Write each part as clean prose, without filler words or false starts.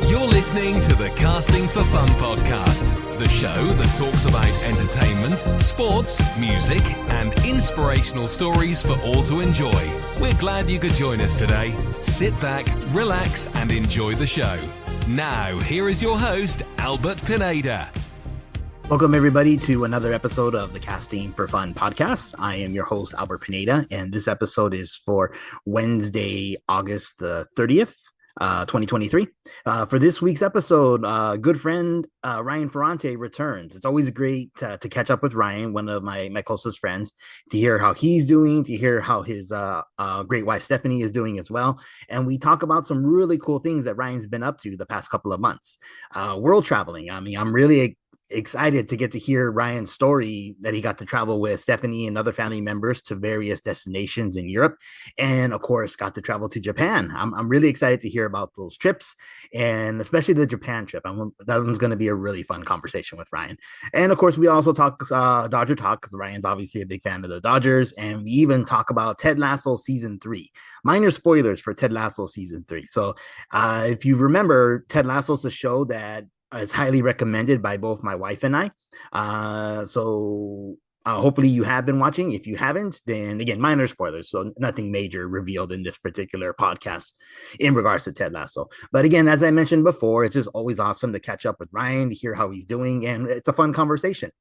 You're listening to the Casting for Fun podcast, the show that talks about entertainment, sports, music, and inspirational stories for all to enjoy. We're glad you could join us today. Sit back, relax, and enjoy the show. Now, here is your host, Albert Pineda. Welcome, everybody, to another episode of the Casting for Fun podcast. I am your host, Albert Pineda, and this episode is for Wednesday, August the 30th. 2023. For this week's episode, good friend Ryan Ferrante returns. It's always great to catch up with Ryan, one of my closest friends, to hear how he's doing, to hear how his great wife Stephanie is doing as well. And we talk about some really cool things that Ryan's been up to the past couple of months. World traveling. I mean, I'm really excited to get to hear Ryan's story that he got to travel with Stephanie and other family members to various destinations in Europe, and of course got to travel to Japan. I'm really excited to hear about those trips, and especially the Japan trip. That one's going to be a really fun conversation with Ryan. And of course we also talk Dodger talk, because Ryan's obviously a big fan of the Dodgers, and we even talk about Ted Lasso season 3. Minor spoilers for Ted Lasso season 3. So if you remember, Ted Lasso is a show that it's highly recommended by both my wife and I. So hopefully you have been watching. If you haven't, then again, minor spoilers. So nothing major revealed in this particular podcast in regards to Ted Lasso. But again, as I mentioned before, it's just always awesome to catch up with Ryan, to hear how he's doing. And it's a fun conversation.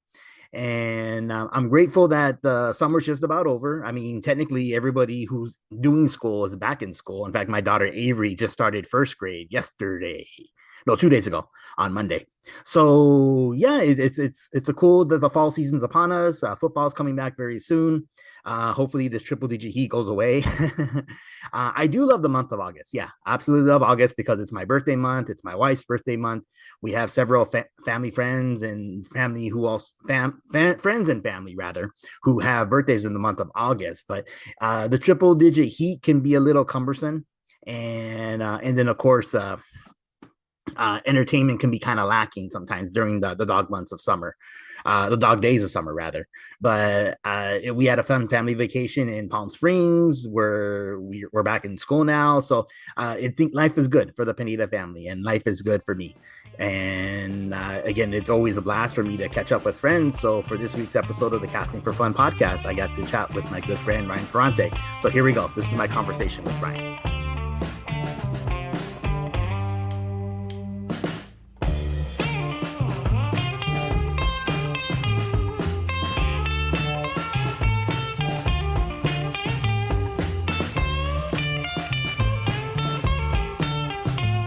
And I'm grateful that the summer's just about over. I mean, technically, everybody who's doing school is back in school. In fact, my daughter Avery just started first grade yesterday. No, 2 days ago on Monday. So yeah, it's a cool. The fall season's upon us. Football's coming back very soon. Hopefully this triple digit heat goes away. I do love the month of August. Yeah, absolutely love August because it's my birthday month. It's my wife's birthday month. We have several family friends and family who also friends and family rather who have birthdays in the month of August. But the triple digit heat can be a little cumbersome, and then of course. Entertainment can be kind of lacking sometimes during the dog months of summer, the dog days of summer rather. But we had a fun family vacation in Palm Springs where we're back in school now. So I think life is good for the Pineda family and life is good for me. And again, it's always a blast for me to catch up with friends. So for this week's episode of the Casting for Fun podcast, I got to chat with my good friend Ryan Ferrante. So here we go. This is my conversation with Ryan.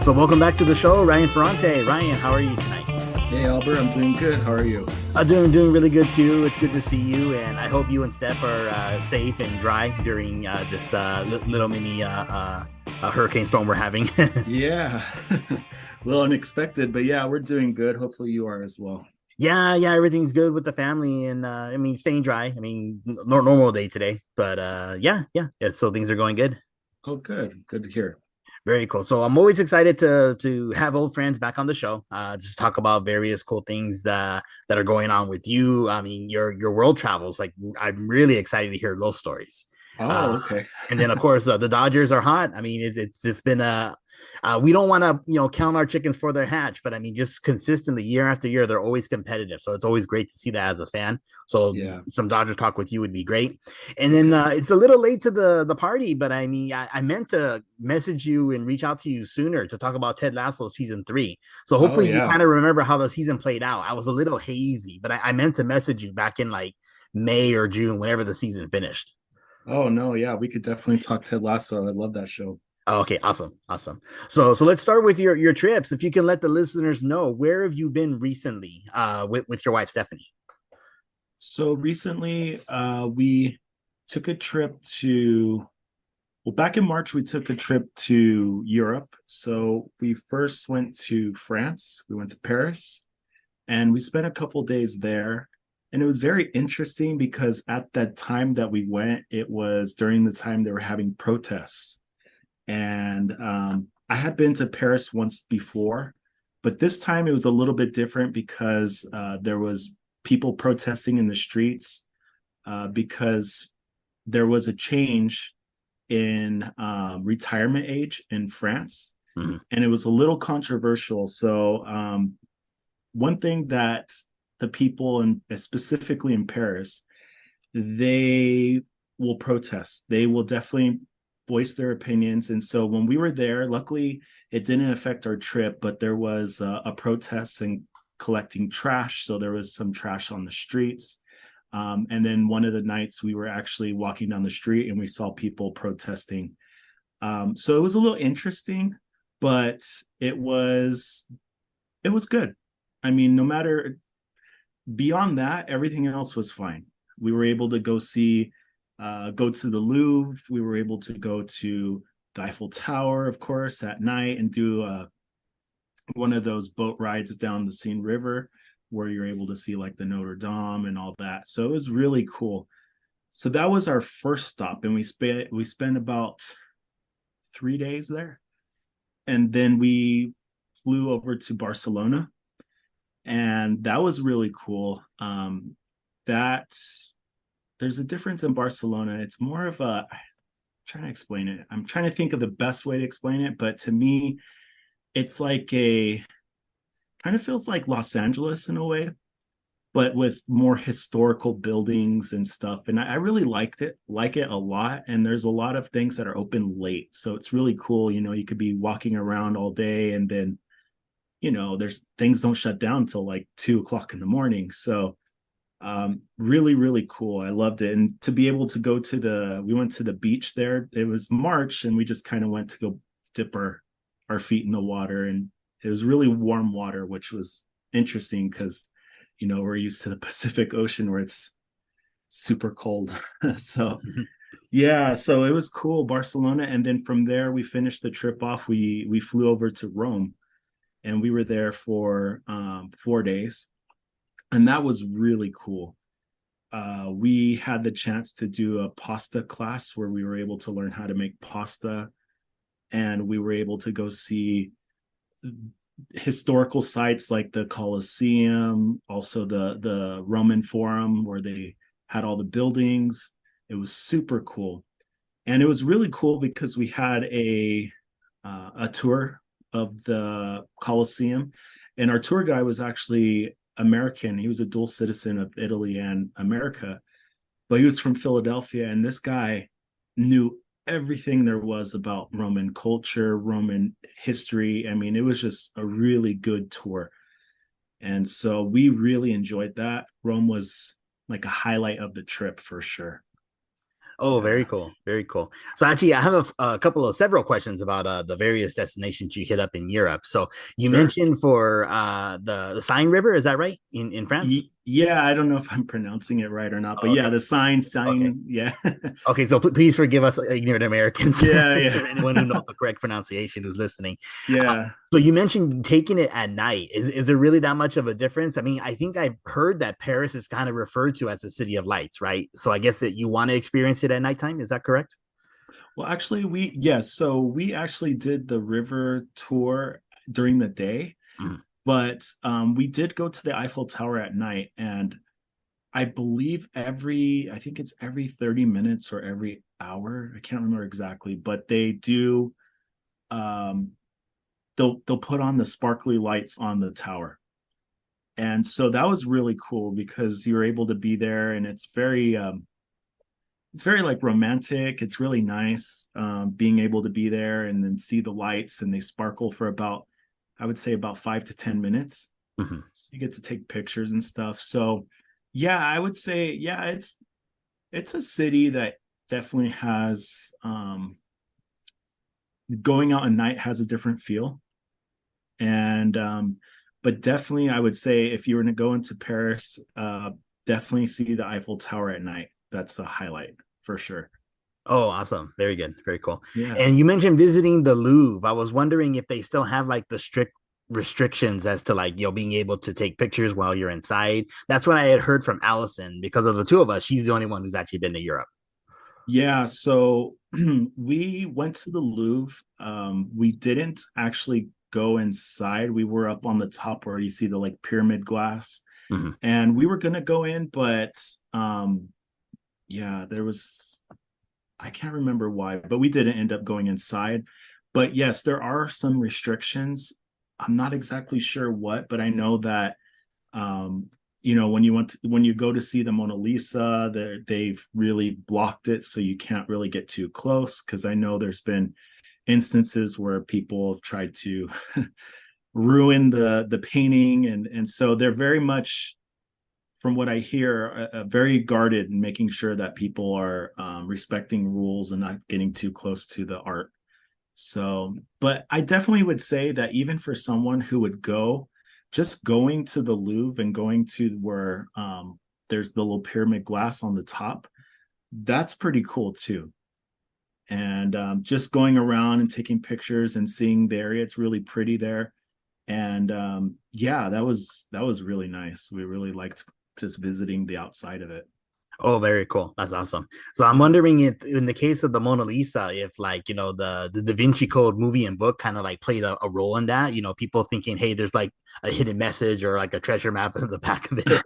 So welcome back to the show, Ryan Ferrante. Ryan, how are you tonight? Hey, Albert, I'm doing good. How are you? Doing really good too. It's good to see you, and I hope you and Steph are safe and dry during this little mini hurricane storm we're having. Yeah, a little unexpected, but yeah, we're doing good. Hopefully you are as well. Yeah, everything's good with the family, and I mean, staying dry. I mean, normal day today, but yeah, so things are going good. Oh, good to hear. Very cool. So I'm always excited to have old friends back on the show, just talk about various cool things that are going on with you. I mean, your world travels. Like, I'm really excited to hear those stories. Oh, okay. And then of course the Dodgers are hot. I mean, it's been we don't want to count our chickens for their hatch, but I mean, just consistently year after year they're always competitive. So it's always great to see that as a fan. So yeah, some Dodger talk with you would be great. And then it's a little late to the party, but I mean, I meant to message you and reach out to you sooner to talk about Ted Lasso season 3. So hopefully you kind of remember how the season played out. I was a little hazy, but I meant to message you back in like May or June, whenever the season finished. Oh no, yeah, we could definitely talk Ted Lasso. I love that show. Oh, okay, awesome. So let's start with your trips. If you can let the listeners know, where have you been recently with your wife Stephanie? So recently we took a trip back in March we took a trip to Europe. So we first went to France, we went to Paris, and we spent a couple days there. And it was very interesting because at that time that we went, it was during the time they were having protests. And I had been to Paris once before, but this time it was a little bit different because there was people protesting in the streets because there was a change in retirement age in France. Mhm. and it was a little controversial. So one thing that the people specifically in Paris, they will protest. They will definitely voice their opinions. And so when we were there, luckily it didn't affect our trip, but there was a protest and collecting trash. So there was some trash on the streets. And then one of the nights we were actually walking down the street and we saw people protesting. So it was a little interesting, but it was good. I mean, no matter beyond that, everything else was fine. We were able to go to the Louvre. We were able to go to the Eiffel Tower, of course, at night and do one of those boat rides down the Seine River where you're able to see like the Notre Dame and all that. So it was really cool. So that was our first stop, and we spent about 3 days there, and then we flew over to Barcelona, and that was really cool. That there's a difference in Barcelona. It's more of a, I'm trying to explain it. I'm trying to think of the best way to explain it, but to me, it's like kind of feels like Los Angeles in a way, but with more historical buildings and stuff. And I really like it a lot. And there's a lot of things that are open late. So it's really cool. You could be walking around all day, and then, there's things don't shut down till like 2 o'clock in the morning. So really, really cool. I loved it. And to be able to we went to the beach there. It was March, and we just kind of went to go dip our feet in the water. And it was really warm water, which was interesting because, we're used to the Pacific Ocean where it's super cold. So yeah, so it was cool, Barcelona. And then from there, we finished the trip off. We flew over to Rome, and we were there for 4 days. And that was really cool. We had the chance to do a pasta class where we were able to learn how to make pasta, and we were able to go see historical sites like the Colosseum, also the Roman Forum where they had all the buildings. It was super cool, and it was really cool because we had a tour of the Colosseum, and our tour guide was actually American. He was a dual citizen of Italy and America, but he was from Philadelphia, and this guy knew everything there was about Roman culture, Roman history. I mean, it was just a really good tour. And so we really enjoyed that. Rome was like a highlight of the trip for sure. Oh, Yeah. very cool. Very cool. So actually, I have several questions about the various destinations you hit up in Europe. So you Sure. mentioned for the Seine River, is that right? In France? Yeah, I don't know if I'm pronouncing it right or not, but yeah, Okay. the sign, Okay. yeah. Okay, so please forgive us ignorant Americans. Yeah. Anyone who knows the correct pronunciation who's listening. Yeah. So you mentioned taking it at night. Is there really that much of a difference? I mean, I think I've heard that Paris is kind of referred to as the city of lights, right? So I guess that you want to experience it at nighttime. Is that correct? Well, actually, so we actually did the river tour during the day, Mhm. but we did go to the Eiffel Tower at night, and I believe I think it's every 30 minutes or every hour. I can't remember exactly, but they do they'll put on the sparkly lights on the tower. And so that was really cool because you're able to be there, and it's very like romantic. It's really nice being able to be there and then see the lights, and they sparkle for about, I would say, about 5 to 10 minutes. Mhm. So you get to take pictures and stuff. So yeah, I would say, yeah, it's a city that definitely has going out at night has a different feel. And but definitely I would say if you were to go into Paris, definitely see the Eiffel Tower at night. That's a highlight for sure. Oh, awesome. Very good. Very cool. Yeah. And you mentioned visiting the Louvre. I was wondering if they still have like the strict restrictions as to like, being able to take pictures while you're inside. That's what I had heard from Allison because of the two of us. She's the only one who's actually been to Europe. Yeah, so we went to the Louvre. We didn't actually go inside. We were up on the top where you see the like pyramid glass, Mhm. and we were gonna go in, but yeah, there was, I can't remember why, but we didn't end up going inside. But yes, there are some restrictions. I'm not exactly sure what, but I know that um, when you go to see the Mona Lisa, they've really blocked it, so you can't really get too close. Because I know there's been instances where people have tried to ruin the painting, and so they're very much, from what I hear, very guarded and making sure that people are respecting rules and not getting too close to the art. So, but I definitely would say that even for someone who would go, just going to the Louvre and going to where there's the little pyramid glass on the top, that's pretty cool too. And just going around and taking pictures and seeing the area, it's really pretty there. And yeah, that was really nice. We really liked just visiting the outside of it. Oh, very cool. That's awesome. So I'm wondering if, in the case of the Mona Lisa, if like, the Da Vinci Code movie and book kind of like played a role in that, people thinking, hey, there's like a hidden message or like a treasure map in the back of it,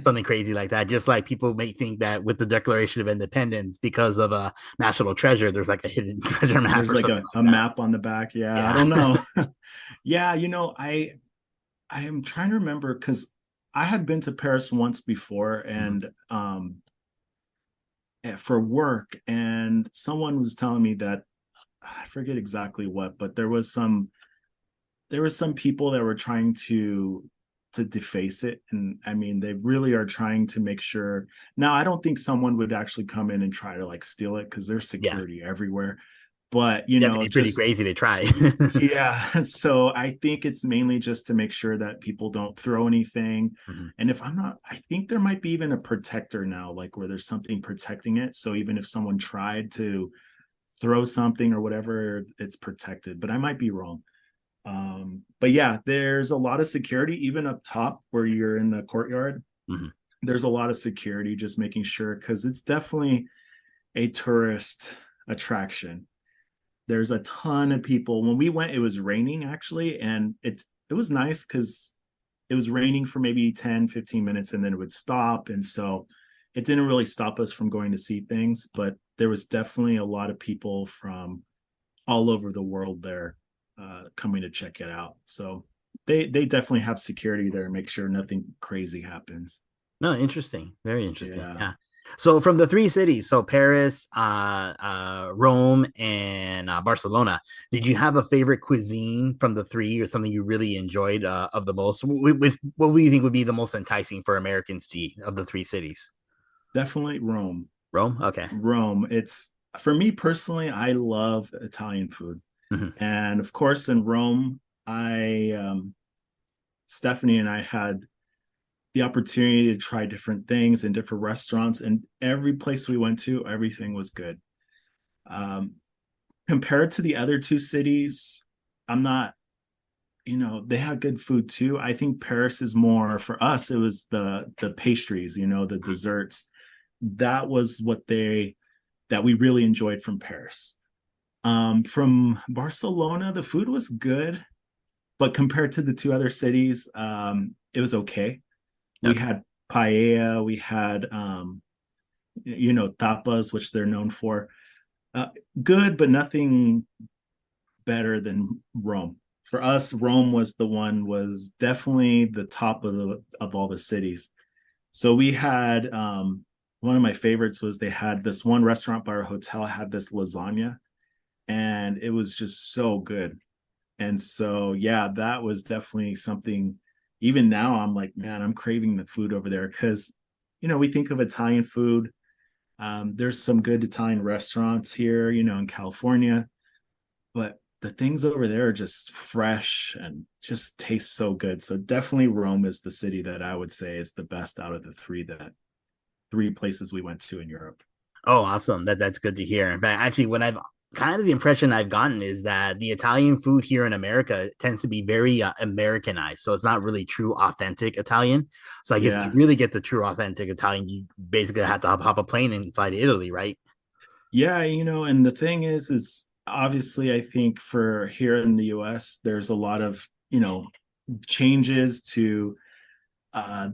something crazy like that. Just like people may think that with the Declaration of Independence, because of a national treasure, there's like a hidden treasure map There's or like something a like that. map on the back. Yeah, I Yeah. don't know. Yeah, I am trying to remember because I had been to Paris once before, Mhm. and for work, and someone was telling me that I forget exactly what, but there was some people that were trying to deface it, and I mean they really are trying to make sure. Now I don't think someone would actually come in and try to like steal it because there's Yeah. security everywhere, but You have to be pretty just crazy to try. yeah. So I think it's mainly just to make sure that people don't throw anything. Mhm. And if I'm not, I think there might be even a protector now, like where there's something protecting it. So even if someone tried to throw something or whatever, it's protected. But I might be wrong. But yeah, there's a lot of security, even up top where you're in the courtyard. Mhm. There's a lot of security, just making sure because it's definitely a tourist attraction. There's a ton of people. When we went, it was raining actually, and it was nice because it was raining for maybe 10, 15 minutes and then it would stop. And so it didn't really stop us from going to see things, but there was definitely a lot of people from all over the world there coming to check it out. So they definitely have security there and make sure nothing crazy happens. No, interesting. Very interesting. Yeah. Yeah. So from the three cities, so Paris, Rome, and Barcelona, did you have a favorite cuisine from the three, or something you really enjoyed of the most? What do you think would be the most enticing for Americans to eat of the three cities? Definitely Rome. Rome. Okay. Rome. It's for me personally, I love Italian food. Mhm. And of course, in Rome, I Stephanie and I had the opportunity to try different things in different restaurants, and every place we went to, everything was good. Um, Compared to the other two cities, I'm not, they have good food too. I think Paris is more for us. It was the pastries, the desserts. That was what they that we really enjoyed from Paris. From Barcelona, the food was good, but compared to the two other cities, it was okay. We Okay. had paella, we had tapas, which they're known for. Uh, Good, but nothing better than Rome. For us, Rome was definitely the top of all the cities. So we had one of my favorites was they had this one restaurant by our hotel had this lasagna, and it was just so good. And so yeah, that was definitely something. Even now, I'm like, man, I'm craving the food over there because we think of Italian food. There's some good Italian restaurants here, in California, but the things over there are just fresh and just taste so good. So definitely Rome is the city that I would say is the best out of the three places we went to in Europe. Oh, awesome. That's good to hear. In fact, actually, when I've kind of the impression I've gotten is that the Italian food here in America tends to be very Americanized. So it's not really true, authentic Italian. So I guess to Yeah. really get the true, authentic Italian, you basically have to hop a plane and fly to Italy, right? Yeah, and the thing is obviously I think for here in the US, there's a lot of, changes to uh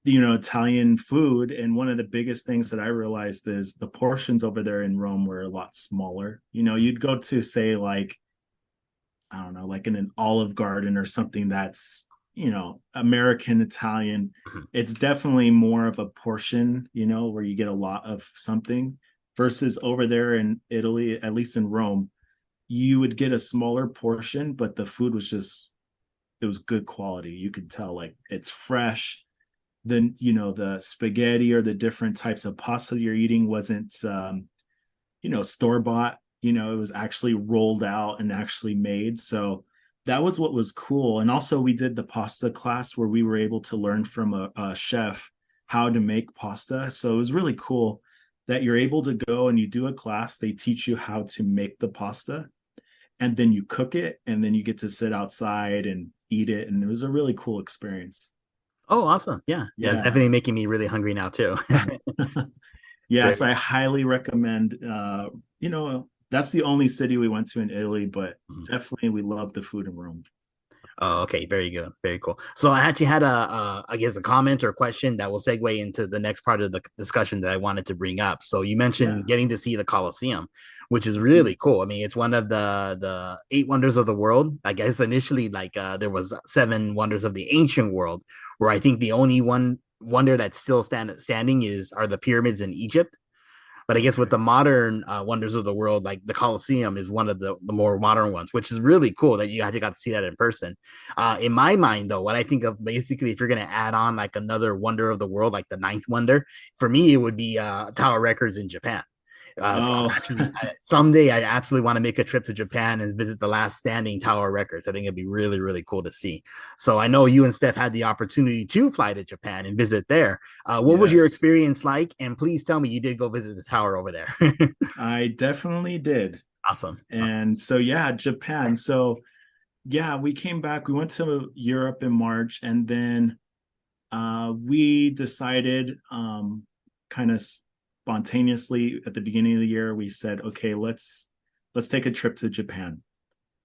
Italian food. And one of the biggest things that I realized is the portions over there in Rome were a lot smaller. You'd go to say like I don't know, like in an Olive Garden or something that's, American Italian. Mhm. It's definitely more of a portion, where you get a lot of something versus over there in Italy, at least in Rome, you would get a smaller portion, but the food was just, it was good quality. You could tell like it's fresh. Then, the spaghetti or the different types of pasta you're eating wasn't, store bought. It was actually rolled out and actually made. So that was what was cool. And also, we did the pasta class where we were able to learn from a chef how to make pasta. So it was really cool that you're able to go and you do a class. They teach you how to make the pasta, and then you cook it, and then you get to sit outside and eat it. And it was a really cool experience. Oh, awesome. Yeah. Yeah. It's Yeah. definitely making me really hungry now too. Yes, Very. I highly recommend. That's the only city we went to in Italy, but Mhm. definitely we love the food in Rome. Oh, okay. Very good. Very cool. So I actually had I guess, a comment or question that will segue into the next part of the discussion that I wanted to bring up. So you Yeah. mentioned getting to see the Colosseum, which is Mhm. really cool. I mean, it's one of the eight wonders of the world. I guess initially, like, there was seven wonders of the ancient world, where I think the only one wonder that's still standing are the pyramids in Egypt. But I guess with Okay. the modern wonders of the world, like the Colosseum is one of the more modern ones, which is really cool that you actually got to see that in person. In my mind, though, what I think of basically, if you're going to add on like another wonder of the world, like the ninth wonder, for me, it would be Tower Records in Japan. So I'm Oh, actually someday I absolutely want to make a trip to Japan and visit the last standing Tower Records. I think it'd be really, really cool to see. So I know you and Steph had the opportunity to fly to Japan and visit there. What was your yes, experience like? And please tell me you did go visit the tower over there. I definitely did. Awesome. Awesome. And so, yeah, Japan. So, yeah, we came back. We went to Europe in March, and then we decided, kind of spontaneously at the beginning of the year, we said, okay, let's take a trip to Japan.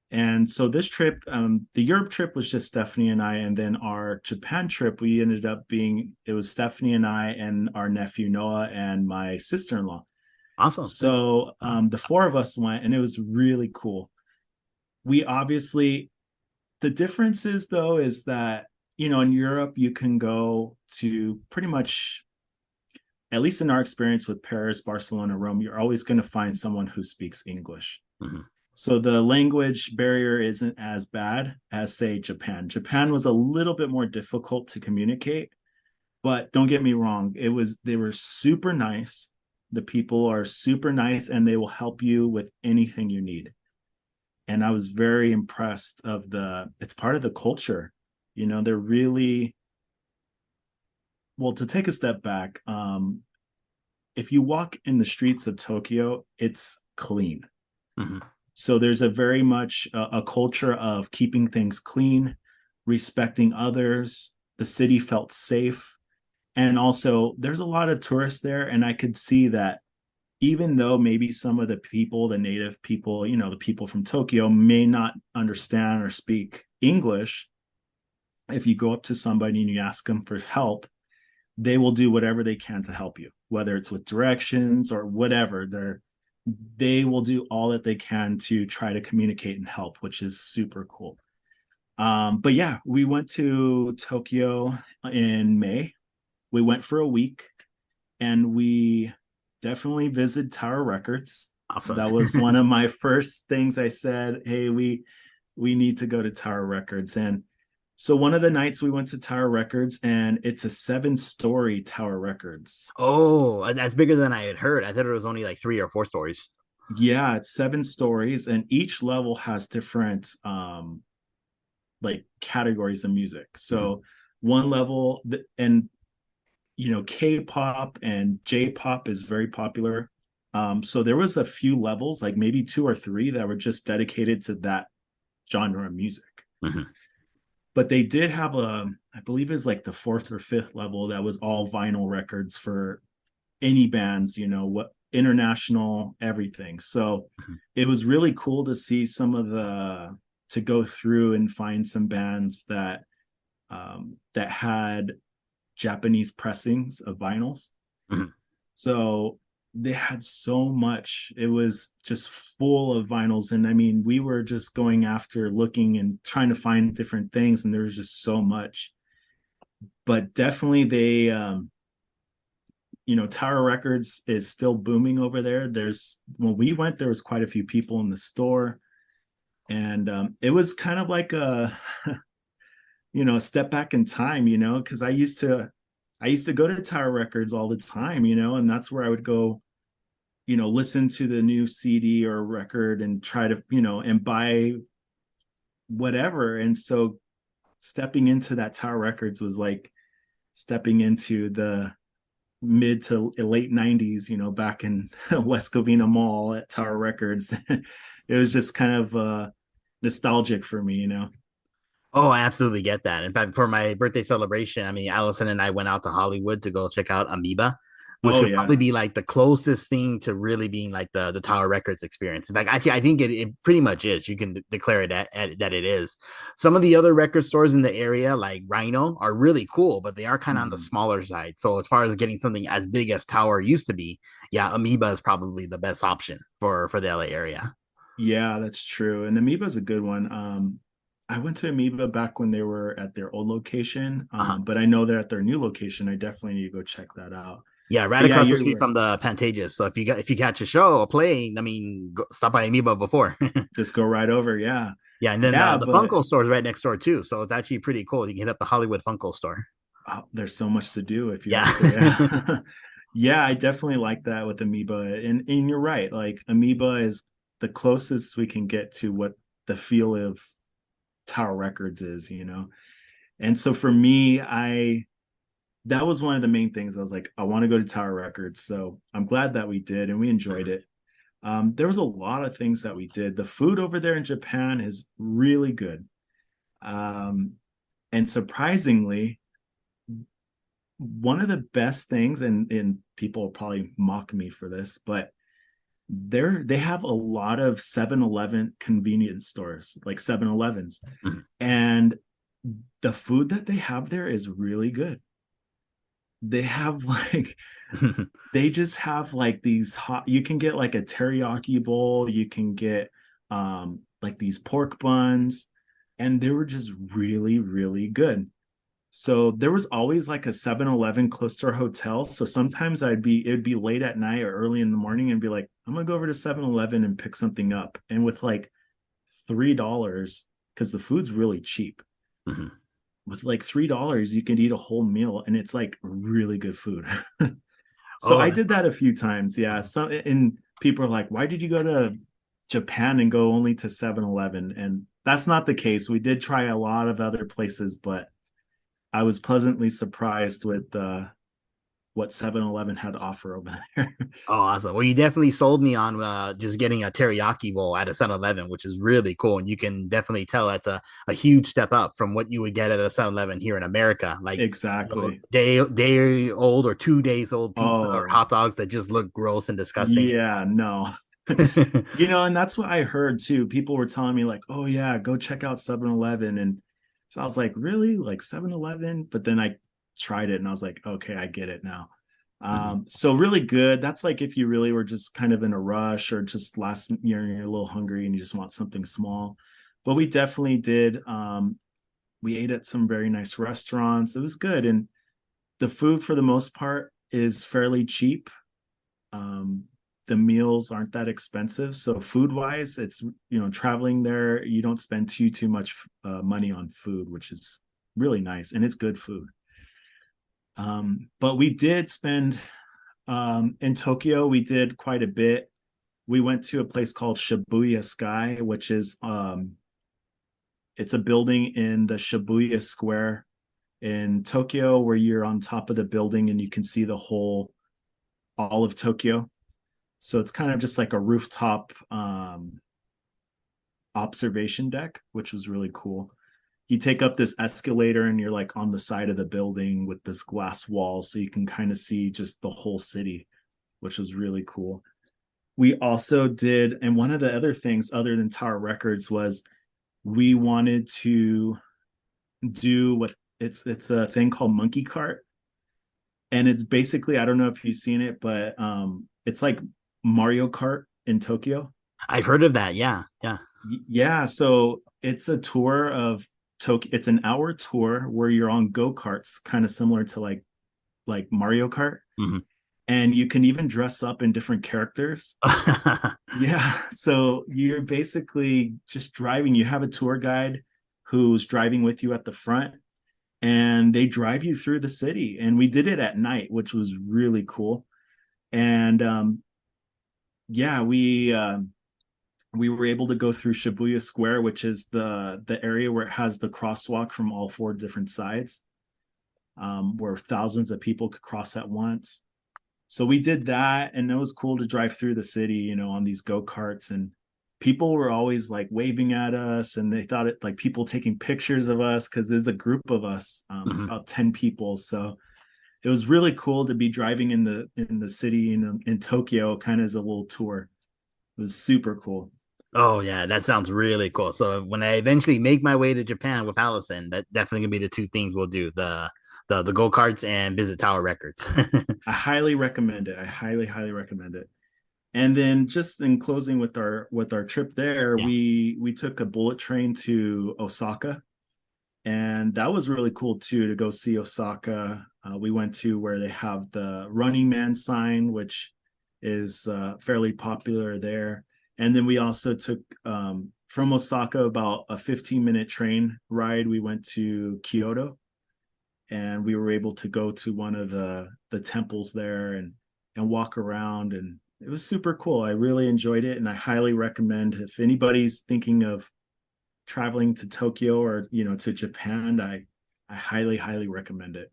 And so this trip, the Europe trip was just Stephanie and I, and then our Japan trip, we ended up being, it was Stephanie and I and our nephew Noah and my sister-in-law. Awesome. So the four of us went, and it was really cool. We obviously, the difference is though, is that, in Europe, you can go to pretty much, at least in our experience with Paris, Barcelona, Rome, you're always going to find someone who speaks English. Mhm. So the language barrier isn't as bad as, say, Japan. Japan was a little bit more difficult to communicate, but don't get me wrong, they were super nice. The people are super nice and they will help you with anything you need. And I was very impressed of it's part of the culture. They're really, well, to take a step back, if you walk in the streets of Tokyo, it's clean. Mhm. So there's a very much a culture of keeping things clean, respecting others. The city felt safe. And also, there's a lot of tourists there. And I could see that even though maybe some of the people, the native people, the people from Tokyo may not understand or speak English, if you go up to somebody and you ask them for help, they will do whatever they can to help you, whether it's with directions or whatever. They will do all that they can to try to communicate and help, which is super cool. But yeah, we went to Tokyo in May. We went for a week, and we definitely visited Tower Records. Awesome. That was one of my first things I said, hey, we need to go to Tower Records. And so one of the nights we went to Tower Records, and it's a 7-story Tower Records. Oh, that's bigger than I had heard. I thought it was only like 3 or 4 stories. Yeah, it's 7 stories, and each level has different like categories of music. Mhm. So one level, and K-pop and J-pop is very popular. So there was a few levels, like maybe 2 or 3, that were just dedicated to that genre of music. Mhm. But they did have I believe it's like the 4th or 5th level that was all vinyl records for any bands, what international everything. So Mhm. it was really cool to see to go through and find some bands that had Japanese pressings of vinyls. Mhm. So they had so much. It was just full of vinyls. And I mean, we were just going after looking and trying to find different things, and there was just so much. But definitely Tower Records is still booming over there. When we went, there was quite a few people in the store. And it was kind of like a a step back in time, because I used to go to Tower Records all the time, and that's where I would go, listen to the new CD or record and try to, and buy whatever. And so stepping into that Tower Records was like stepping into the mid to late 90s, back in West Covina Mall at Tower Records. It was just kind of nostalgic for me. Oh, I absolutely get that. In fact, for my birthday celebration, I mean, Allison and I went out to Hollywood to go check out Amoeba, which Oh would probably yeah. be like the closest thing to really being like the Tower Records experience. In fact, actually, I think it pretty much is. You can declare it that it is. Some of the other record stores in the area, like Rhino, are really cool, but they are kind of on the Mhm. smaller side. So as far as getting something as big as Tower used to be, yeah, Amoeba is probably the best option for the LA area. Yeah, that's true. And Amoeba's a good one. I went to Amoeba back when they were at their old location, Uh-huh. but I know they're at their new location. I definitely need to go check that out. Yeah, right But yeah, across the you're street right. from the Pantages. So if you catch a show or play, I mean, stop by Amoeba before. Just go right over. Yeah. Yeah, and then Yeah, the but Funko store is right next door too, so it's actually pretty cool. You can hit up the Hollywood Funko store. there's so much to do if you Yeah. have to. Yeah. Yeah, I definitely like that with Amoeba. And you're right. Like Amoeba is the closest we can get to what the feel of Tower Records is. And so for me, that was one of the main things. I was like, I want to go to Tower Records. So I'm glad that we did and we enjoyed it. There was a lot of things that we did. The food over there in Japan is really good. Um, and surprisingly, one of the best things, and people will probably mock me for this, but they have a lot of 7-Eleven convenience stores, like 7-Elevens. And the food that they have there is really good. They have like they just have like these hot, you can get like a teriyaki bowl, you can get like these pork buns, and they were just really really good. So there was always like a 7-Eleven close to our hotel, so sometimes it'd be late at night or early in the morning and be like, I'm gonna go over to 7-Eleven and pick something up. And with like $3, because the food's really cheap, with like $3 you can eat a whole meal and it's like really good food. So Oh, I that's did that a few times. Yeah. And people are like, why did you go to Japan and go only to 7-Eleven? And that's not the case. We did try a lot of other places, but I was pleasantly surprised with what 7-Eleven had to offer over there. oh, awesome. Well, you definitely sold me on just getting a teriyaki bowl at a 7-Eleven, which is really cool. And you can definitely tell that's a huge step up from what you would get at a 7-Eleven here in America. Like, Exactly. day old or 2 days old pizza or Oh, hot dogs that just look gross and disgusting. yeah, no. And that's what I heard too. People were telling me like, "Oh yeah, go check out 7-Eleven." And so I was like, "Really? Like 7-Eleven?" But then I tried it and I was like, "Okay, I get it now." So really good. That's like if you really were just kind of in a rush or just last year you're a little hungry and you just want something small. But we definitely did. We ate at some very nice restaurants. It was good. And the food for the most part is fairly cheap. Um, the meals aren't that expensive. So food wise, it's, traveling there, you don't spend too much money on food, which is really nice. And it's good food. But we did spend in Tokyo, we did quite a bit. We went to a place called Shibuya Sky, which is it's a building in the Shibuya Square in Tokyo where you're on top of the building and you can see all of Tokyo. So it's kind of just like a rooftop observation deck, which was really cool. You take up this escalator and you're like on the side of the building with this glass wall, so you can kind of see just the whole city, which was really cool. We also did, and one of the other things other than Tower Records was we wanted to do what it's a thing called Monkey Cart. And it's basically, I don't know if you've seen it, but it's like Mario Kart in Tokyo. I've heard of that. Yeah, yeah. Yeah, so it's a tour of Tokyo. It's an hour tour where you're on go-karts, kind of similar to like Mario Kart. Mhm. And you can even dress up in different characters. Yeah, so you're basically just driving. You have a tour guide who's driving with you at the front, and they drive you through the city. And we did it at night, which was really cool. And yeah, we were able to go through Shibuya Square, which is the area where it has the crosswalk from all four different sides, where thousands of people could cross at once. So we did that, and it was cool to drive through the city, on these go-karts, and people were always like waving at us, and they thought it like people taking pictures of us because there's a group of us, Mhm. about 10 people. So it was really cool to be driving in the city in Tokyo, kind of as a little tour. It was super cool. Oh yeah, that sounds really cool. So when I eventually make my way to Japan with Allison, that definitely gonna be the two things we'll do: the go karts and visit Tower Records. I highly recommend it. I highly, highly recommend it. And then just in closing with our trip there, Yeah. we took a bullet train to Osaka, and that was really cool too to go see Osaka. We went to where they have the Running Man sign, which is fairly popular there. And then we also took from Osaka about a 15-minute train ride. We went to Kyoto, and we were able to go to one of the temples there and walk around, and it was super cool. I really enjoyed it, and I highly recommend if anybody's thinking of traveling to Tokyo or to Japan, I highly, highly recommend it.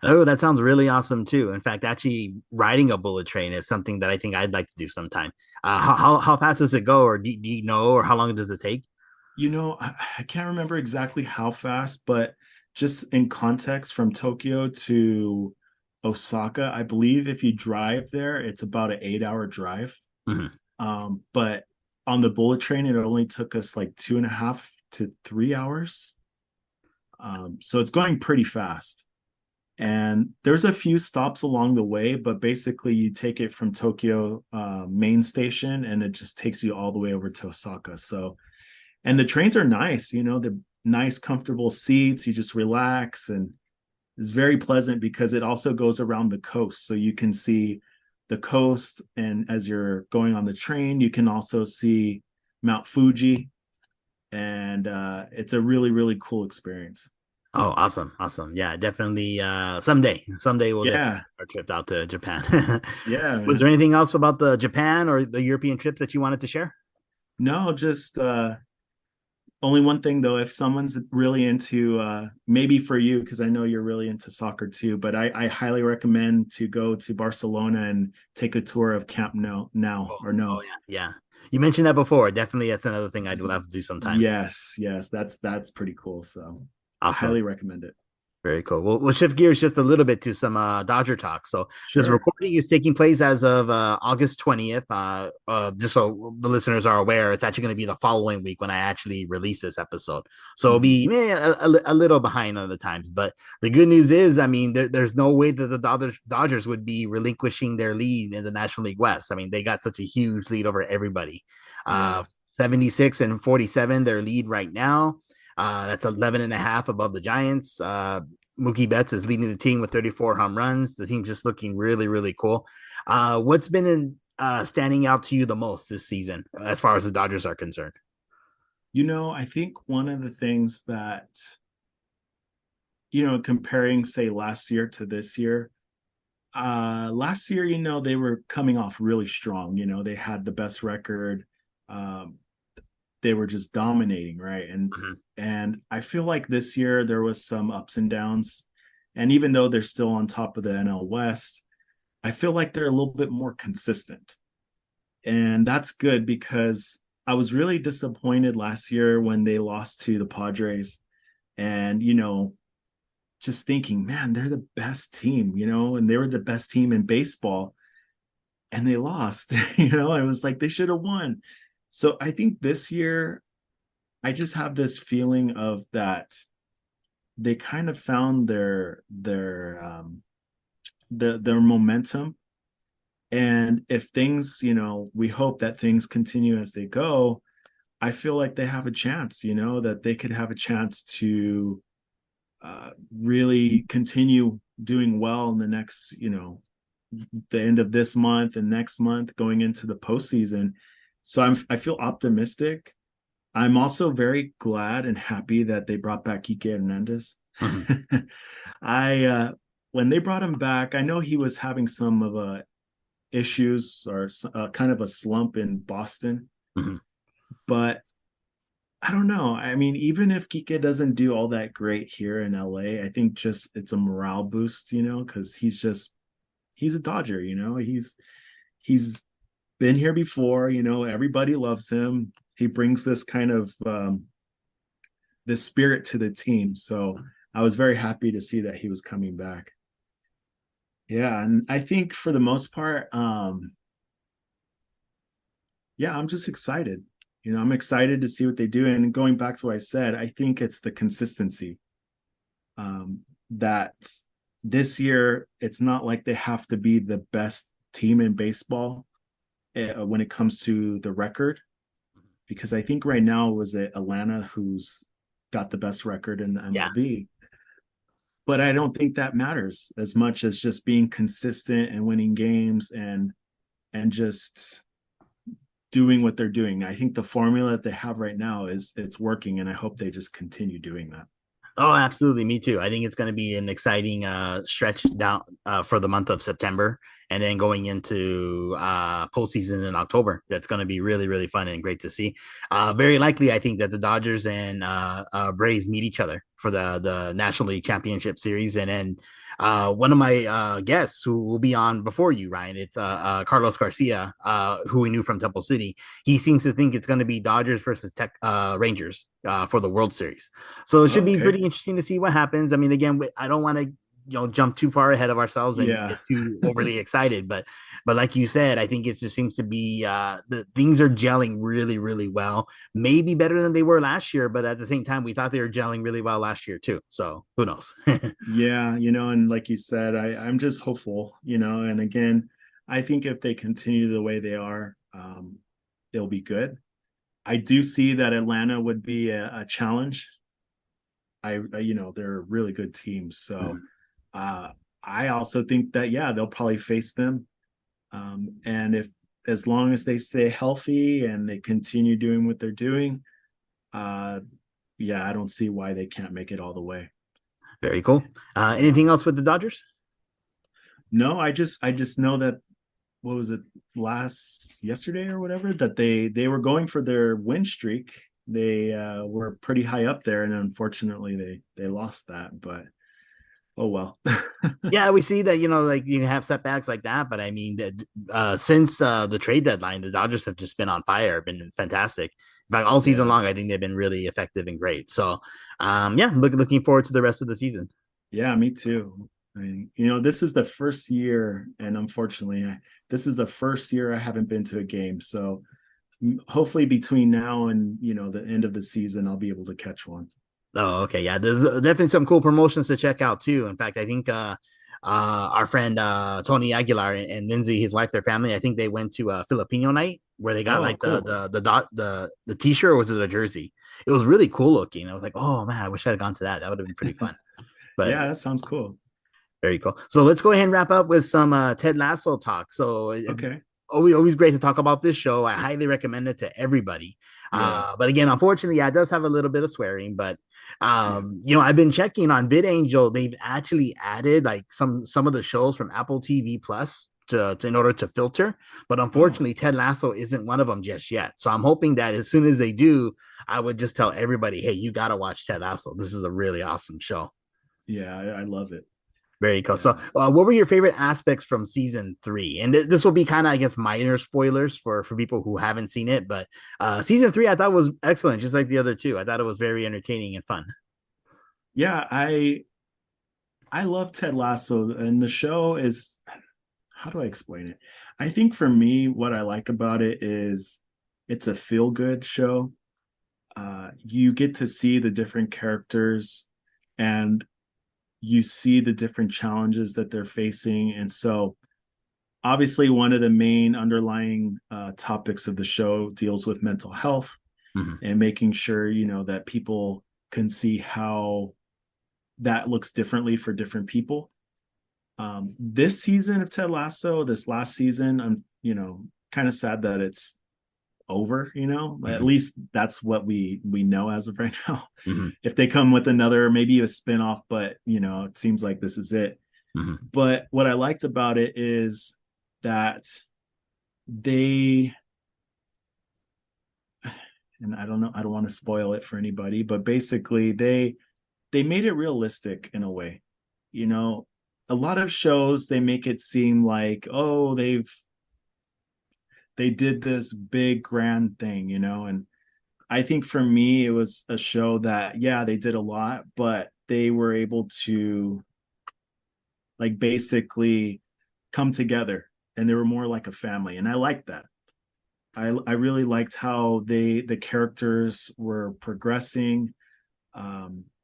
Oh, that sounds really awesome too. In fact, actually riding a bullet train is something that I think I'd like to do sometime. How fast does it go, or do you know, or how long does it take? I can't remember exactly how fast, but just in context, from Tokyo to Osaka, I believe if you drive there, it's about an 8-hour drive. Mhm. But on the bullet train, it only took us like 2.5 to 3 hours. So it's going pretty fast. And there's a few stops along the way, but basically you take it from Tokyo main station, and it just takes you all the way over to Osaka. So, and the trains are nice, the nice, comfortable seats. You just relax, and it's very pleasant because it also goes around the coast. So you can see the coast. And as you're going on the train, you can also see Mount Fuji. And it's a really, really cool experience. Oh, awesome, awesome. Yeah, definitely. Someday we'll definitely Yeah. our trip out to Japan. Yeah, Was there man. anything else about the Japan or the European trips that you wanted to share? No, just only one thing though, if someone's really into maybe for you, because I know you're really into soccer too, but I highly recommend to go to Barcelona and take a tour of Camp Nou now Oh, or oh no. yeah, yeah. You mentioned that before. Definitely, that's another thing I'd love to do sometime. Yes, yes, that's pretty cool. So I Awesome. highly recommend it. Very cool. We'll shift gears just a little bit to some Dodger talk. So this Sure. recording is taking place as of August 20th. Just so the listeners are aware, it's actually going to be the following week when I actually release this episode. So it'll Mhm. be a little behind on the times. But the good news is, I mean, there's no way that the Dodgers would be relinquishing their lead in the National League West. I mean, they got such a huge lead over everybody. Yeah. 76 and 47, their lead right now. That's 11 and a half above the Giants. Mookie Betts is leading the team with 34 home runs. The team's just looking really, really cool. What's been standing out to you the most this season as far as the Dodgers are concerned? I think one of the things that, comparing, say, last year to this year, last year, they were coming off really strong. They had the best record. Um, they were just dominating, right? And Mhm. and I feel like this year there was some ups and downs. And even though they're still on top of the NL West, I feel like they're a little bit more consistent. And that's good because I was really disappointed last year when they lost to the Padres. And, just thinking, man, they're the best team, and they were the best team in baseball, and they lost. It was like they should have won. So I think this year, I just have this feeling of that they kind of found their momentum, And if things, we hope that things continue as they go, I feel like they have a chance, that they could have a chance to really continue doing well in the next, the end of this month and next month going into the postseason. So I feel optimistic. I'm also very glad and happy that they brought back Kike Hernandez. Mhm. I when they brought him back, I know he was having some of issues or kind of a slump in Boston, Mhm. but I don't know. I mean, even if Kike doesn't do all that great here in LA, I think just it's a morale boost, because he's a Dodger, he's been here before, everybody loves him. He brings this kind of this spirit to the team. So I was very happy to see that he was coming back. Yeah, and I think for the most part, yeah, I'm just excited. I'm excited to see what they do. And going back to what I said, I think it's the consistency that this year, it's not like they have to be the best team in baseball when it comes to the record, because I think right now was it Atlanta who's got the best record in the Yeah. MLB. But I don't think that matters as much as just being consistent and winning games and just doing what they're doing. I think the formula that they have right now it's working, and I hope they just continue doing that. Oh, absolutely. Me too. I think it's going to be an exciting stretch down for the month of September, and then going into postseason in October. That's going to be really, really fun and great to see. Very likely, I think that the Dodgers and Braves meet each other for the National League Championship Series, and then one of my guests who will be on before you, Ryan, it's Carlos Garcia, who we knew from Temple City. He seems to think it's going to be Dodgers versus Rangers for the World Series. So it should be pretty interesting to see what happens. I mean, again, I don't want to jump too far ahead of ourselves and Yeah. get too overly excited, but like you said, I think it just seems to be the things are gelling really, really well, maybe better than they were last year, but at the same time we thought they were gelling really well last year too, so who knows. Yeah, and like you said, I'm just hopeful, and again, I think if they continue the way they are, they'll be good. I do see that Atlanta would be a challenge. They're a really good team. So uh, I also think that, yeah, they'll probably face them. And if, as long as they stay healthy and they continue doing what they're doing, yeah, I don't see why they can't make it all the way. Very cool. Anything else with the Dodgers? No, I just know that, what was it, yesterday or whatever, that they were going for their win streak. They were pretty high up there, and unfortunately they lost that, but oh well. Yeah, we see that, like you have setbacks like that, but I mean, since the trade deadline, the Dodgers have just been on fire, been fantastic. In fact, all season Yeah. long, I think they've been really effective and great. So, yeah, looking forward to the rest of the season. Yeah, me too. I mean, this is the first year, and unfortunately, this is the first year I haven't been to a game. So hopefully between now and, the end of the season, I'll be able to catch one. Oh, okay. Yeah, there's definitely some cool promotions to check out too. In fact, I think our friend Tony Aguilar and Lindsay, his wife, their family, I think they went to a Filipino night where they got Oh, like cool. the t-shirt, or was it a jersey? It was really cool looking. I was like, oh man, I wish I'd have gone to that. That would have been pretty fun. But Yeah, that sounds cool. very cool. So let's go ahead and wrap up with some Ted Lasso talk. So Okay. always great to talk about this show. I highly recommend it to everybody. Yeah. But again, unfortunately, yeah, it does have a little bit of swearing. But Yeah. I've been checking on VidAngel. They've actually added like some of the shows from Apple TV Plus to in order to filter. But Oh, unfortunately, Ted Lasso isn't one of them just yet. So I'm hoping that as soon as they do, I would just tell everybody, hey, you got to watch Ted Lasso. This is a really awesome show. yeah, I love it. Very cool. So, Yeah. what were your favorite aspects from season 3? And this will be kind of, I guess, minor spoilers for people who haven't seen it. But season 3, I thought was excellent, just like the other two. I thought it was very entertaining and fun. Yeah, I love Ted Lasso, and the show is, how do I explain it? I think for me, what I like about it is it's a feel good show. You get to see the different characters, and you see the different challenges that they're facing. And so obviously one of the main underlying topics of the show deals with mental health Mhm. and making sure, that people can see how that looks differently for different people. This season of Ted Lasso, this last season, I'm, kind of sad that it's over, at Mhm. least that's what we know as of right now. Mhm. If they come with another, maybe a spin-off, but it seems like this is it. Mhm. But what I liked about it is that they, and I don't know, I don't want to spoil it for anybody, but basically they made it realistic in a way. A lot of shows, they make it seem like, oh, they did this big grand thing, and I think for me it was a show that, yeah, they did a lot, but they were able to, like, basically come together, and they were more like a family, and I liked that. I really liked how the characters were progressing,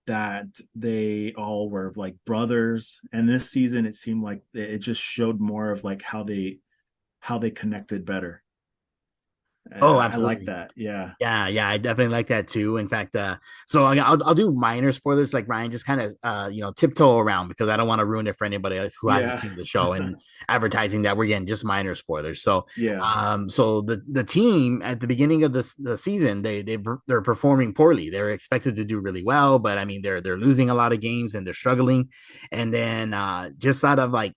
that they all were like brothers, and this season it seemed like it just showed more of like how they connected better. Oh, I like absolutely. that. Yeah. Yeah, yeah, I definitely like that too. In fact, so I'll do minor spoilers, like Ryan, just kind of tiptoe around because I don't want to ruin it for anybody who hasn't Yeah. seen the show and advertising that we're getting just minor spoilers. So, Yeah. so the team at the beginning of the season, they're performing poorly. They're expected to do really well, but I mean they're losing a lot of games and they're struggling. And then just out of like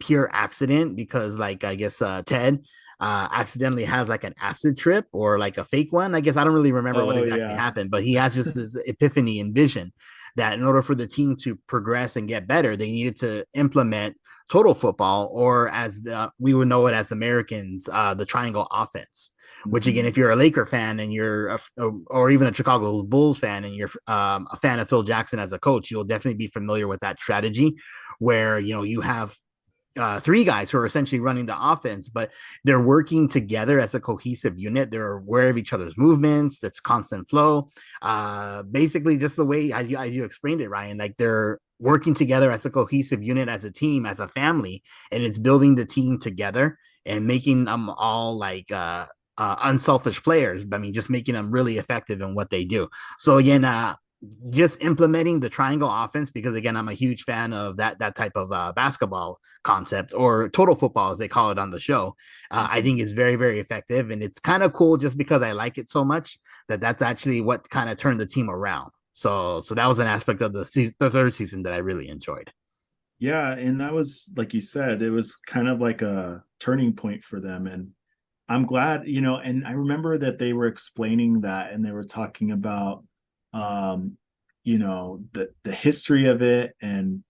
pure accident, because like I guess Ted accidentally has like an acid trip or like a fake one. I guess I don't really remember what Oh exactly yeah. happened, but he has just this epiphany and vision that in order for the team to progress and get better, they needed to implement total football, or as we would know it as Americans, the triangle offense. Which again, if Mhm. you're a Laker fan and you're or even a Chicago Bulls fan and you're a fan of Phil Jackson as a coach, you'll definitely be familiar with that strategy, where you have three guys who are essentially running the offense, but they're working together as a cohesive unit. They're aware of each other's movements. That's constant flow. Basically, just the way as you explained it, Ryan. Like they're working together as a cohesive unit, as a team, as a family, and it's building the team together and making them all like unselfish players. I mean, just making them really effective in what they do. So again, just implementing the triangle offense, because again I'm a huge fan of that type of basketball concept, or total football as they call it on the show. I Mhm. think is very, very effective, and it's kind of cool just because I like it so much that's actually what kind of turned the team around. So that was an aspect of the third season that I really enjoyed. Yeah, and that was, like you said, it was kind of like a turning point for them, and I'm glad, and I remember that they were explaining that, and they were talking about um the history of it, and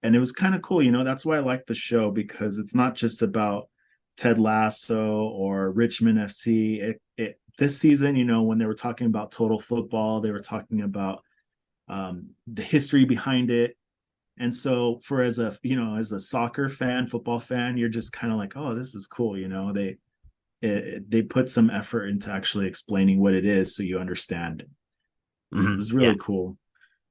it was kind of cool. That's why I like the show, because it's not just about Ted Lasso or Richmond FC. It this season, when they were talking about total football, they were talking about the history behind it. And so for as a soccer fan, football fan, you're just kind of like, oh, this is cool. They put some effort into actually explaining what it is so you understand. It was Yeah. really cool.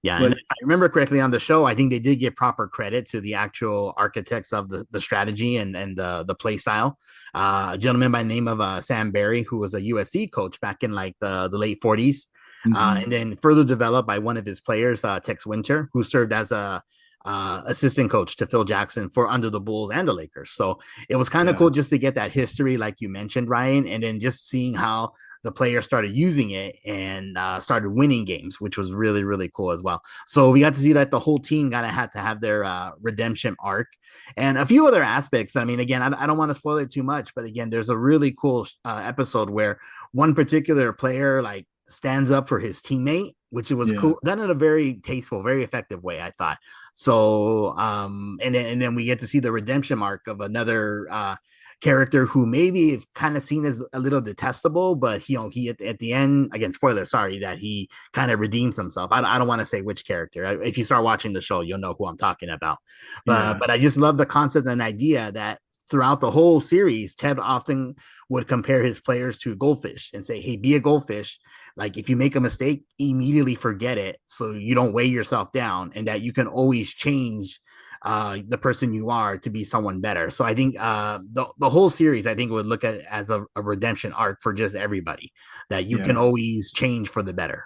Yeah, and if But I remember correctly on the show, I think they did give proper credit to the actual architects of the strategy and the play style. A gentleman by the name of Sam Barry, who was a USC coach back in like the late 40s, mhm, and then further developed by one of his players, Tex Winter, who served as a assistant coach to Phil Jackson for under the Bulls and the Lakers. So it was kind of yeah. cool just to get that history, like you mentioned, Ryan, and then just seeing how the players started using it and started winning games, which was really, really cool as well. So we got to see that the whole team kind of had to have their redemption arc and a few other aspects. I mean, again, I don't want to spoil it too much, but again, there's a really cool episode where one particular player like stands up for his teammate, which it was Yeah. cool, done in a very tasteful, very effective way, I thought. So and then we get to see the redemption arc of another character who maybe kind of seen as a little detestable, but he at the end, again, spoiler, sorry, that he kind of redeems himself. I don't want to say which character. If you start watching the show, you'll know who I'm talking about. But Yeah. but I just love the concept and idea that throughout the whole series, Ted often would compare his players to goldfish and say, "Hey, be a goldfish. Like if you make a mistake, immediately forget it, so you don't weigh yourself down, and that you can always change the person you are to be someone better. So I think the whole series, I think, would look at it as a redemption arc for just everybody, that you can Yeah. always change for the better.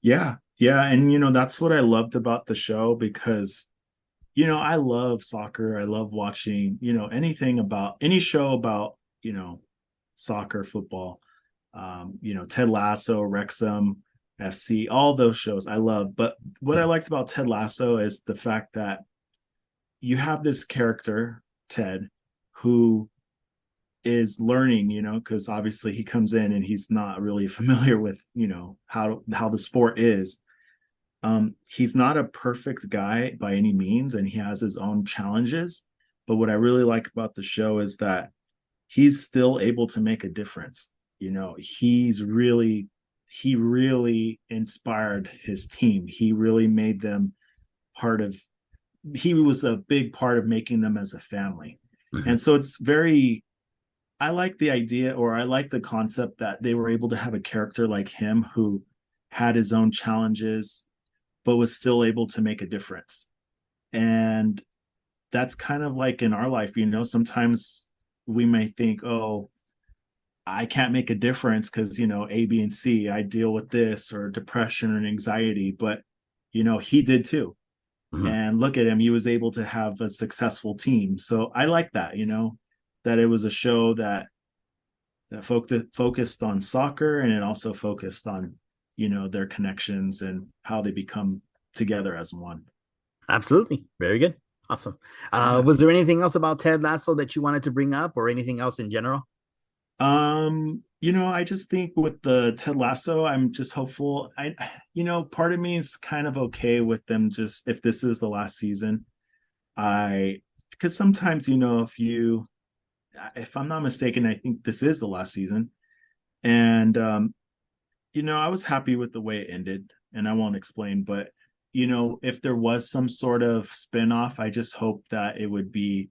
Yeah. Yeah. And, that's what I loved about the show because, I love soccer. I love watching, anything about any show about, soccer, football, Ted Lasso, Wrexham, FC, all those shows I love. But what I liked about Ted Lasso is the fact that you have this character, Ted, who is learning, because obviously he comes in and he's not really familiar with, how the sport is. He's not a perfect guy by any means, and he has his own challenges. But what I really like about the show is that he's still able to make a difference. He really inspired his team. He really made them he was a big part of making them as a family. Mm-hmm. And so I like the idea, or I like the concept that they were able to have a character like him who had his own challenges, but was still able to make a difference. And that's kind of like in our life, sometimes we may think, oh, I can't make a difference because, A, B, and C, I deal with this or depression and anxiety, but, he did too. Mm-hmm. And look at him, he was able to have a successful team. So I like that, that it was a show that focused on soccer, and it also focused on, their connections and how they become together as one. Absolutely. Very good. Awesome. Yeah. Was there anything else about Ted Lasso that you wanted to bring up, or anything else in general? I just think with the Ted Lasso, I'm just hopeful. Part of me is kind of okay with them just, if this is the last season, because sometimes, if I'm not mistaken, I think this is the last season. And, I was happy with the way it ended, and I won't explain, but, if there was some sort of spinoff, I just hope that it would be,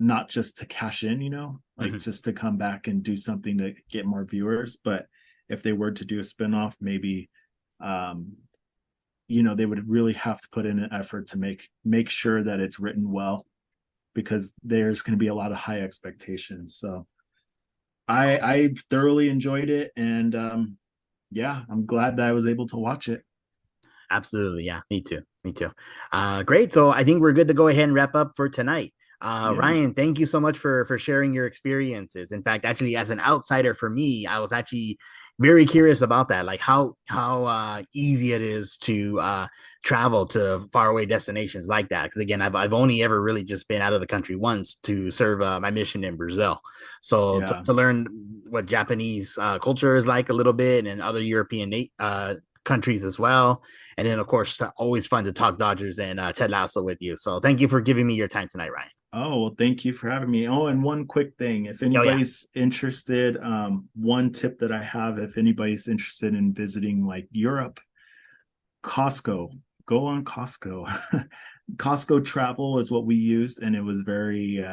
not just to cash in, like just to come back and do something to get more viewers. But if they were to do a spinoff, maybe, they would really have to put in an effort to make sure that it's written well, because there's going to be a lot of high expectations. So I thoroughly enjoyed it. And I'm glad that I was able to watch it. Absolutely. Yeah, me too. Great. So I think we're good to go ahead and wrap up for tonight. Ryan, thank you so much for sharing your experiences. In fact, actually, as an outsider for me, I was actually very curious about that, like how easy it is to travel to faraway destinations like that. Because again, I've only ever really just been out of the country once to serve my mission in Brazil. So to learn what Japanese culture is like a little bit, and other European countries as well. And then, of course, always fun to talk Dodgers and Ted Lasso with you. So thank you for giving me your time tonight, Ryan. Oh, well, thank you for having me. Oh, and one quick thing. If anybody's interested, one tip that I have, if anybody's interested in visiting like Europe, Costco, go on Costco. Costco Travel is what we used, and it was very,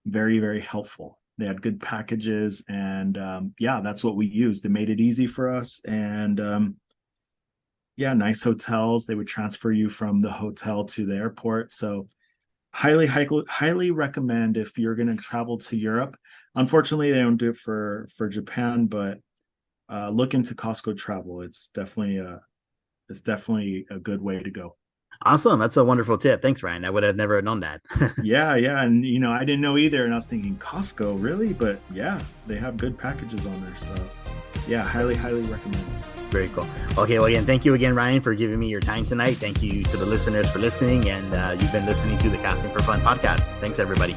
very, very helpful. They had good packages, and that's what we used. It made it easy for us, and nice hotels. They would transfer you from the hotel to the airport. So highly recommend if you're going to travel to Europe. Unfortunately, they don't do it for Japan, but look into Costco Travel. It's definitely a good way to go. Awesome. That's a wonderful tip. Thanks, Ryan. I would have never known that. Yeah. And, I didn't know either. And I was thinking, Costco, really? But yeah, they have good packages on there. So yeah, highly recommend. Very cool. Okay. Well, again, thank you again, Ryan, for giving me your time tonight. Thank you to the listeners for listening. And you've been listening to the Casting for Fun podcast. Thanks, everybody.